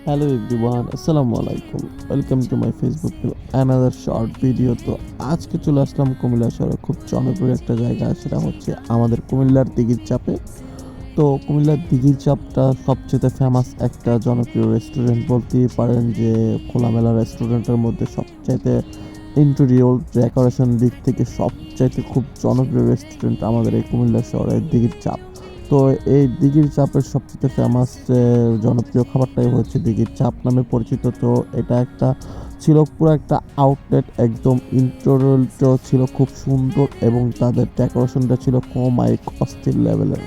Hello everyone, আসসালামু আলাইকুম। Welcome to my Facebook to another short video. তো আজকে চলে আসলাম কুমিল্লা শহরে খুব জনপ্রিয় একটা জায়গা, সেটা হচ্ছে আমাদের কুমিল্লার দিঘির চাপে। তো কুমিল্লার দিঘির চাপটা সবচেয়ে ফেমাস একটা জনপ্রিয় রেস্টুরেন্ট বলতেই পারেন, যে খোলামেলা রেস্টুরেন্টের মধ্যে সবচাইতে ইন্টেরিয়র ডেকোরেশন দিক থেকে সবচাইতে খুব জনপ্রিয় রেস্টুরেন্ট আমাদের এই কুমিল্লা শহরের দিঘির চাপ। তো এই দিঘির চাপের সবচেয়ে ফেমাস জনপ্রিয় খাবারটাই হচ্ছে দিঘির চাপ নামে পরিচিত। তো এটা একটা ছিল পুরো একটা আউটলেট, একদম ইন্টেরিয়রটা ছিল খুব সুন্দর এবং তাদের ডেকোরেশনটা ছিল কমাইক অস্থির লেভেলের।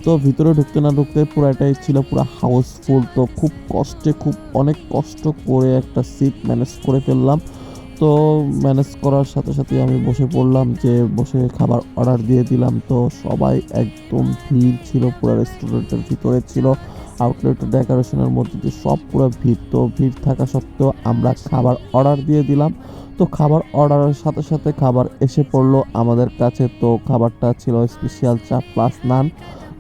তো ভিতরে ঢুকতে না ঢুকতে পুরাটাই ছিল পুরো হাউসফুল। তো খুব কষ্টে, খুব অনেক কষ্ট করে একটা সিট ম্যানেজ করে ফেললাম। তো ম্যানেজ করার সাথে সাথে আমি বসে পড়লাম, যে বসে খাবার অর্ডার দিয়ে দিলাম। তো সবাই একদম ভিড় ছিল, পুরো রেস্টুরেন্টের ভিতরে ছিল আউটলেটের ডেকোরেশনের মধ্যে যে সব পুরো ভিড়। তো ভিড় থাকা সত্ত্বেও আমরা খাবার অর্ডার দিয়ে দিলাম। তো খাবার অর্ডারের সাথে সাথে খাবার এসে পড়লো আমাদের কাছে। তো খাবারটা ছিল স্পেশাল চা প্লাস নান।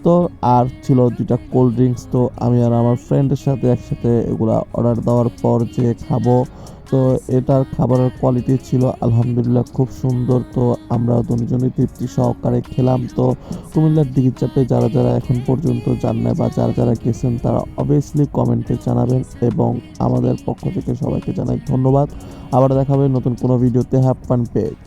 তো আর ছিল দুইটা কোল্ড ড্রিঙ্কস। তো আমি আর আমার ফ্রেন্ডের সাথে একসাথে এগুলা অর্ডার দেওয়ার পর যে খাবো, তো এটার খাবারের কোয়ালিটি ছিল আলহামদুলিল্লাহ খুব সুন্দর। তো আমরা দুজনেই তৃপ্তি সহকারে খেলাম। তো কুমিল্লার দিঘির চাপে যারা যারা এখন পর্যন্ত যান না বা যারা যারা গেছেন, তারা অবভিয়াসলি কমেন্টে জানাবেন এবং আমাদের পক্ষ থেকে সবাইকে জানাই ধন্যবাদ। আবার দেখা হবে নতুন কোনো ভিডিওতে। Have fun page.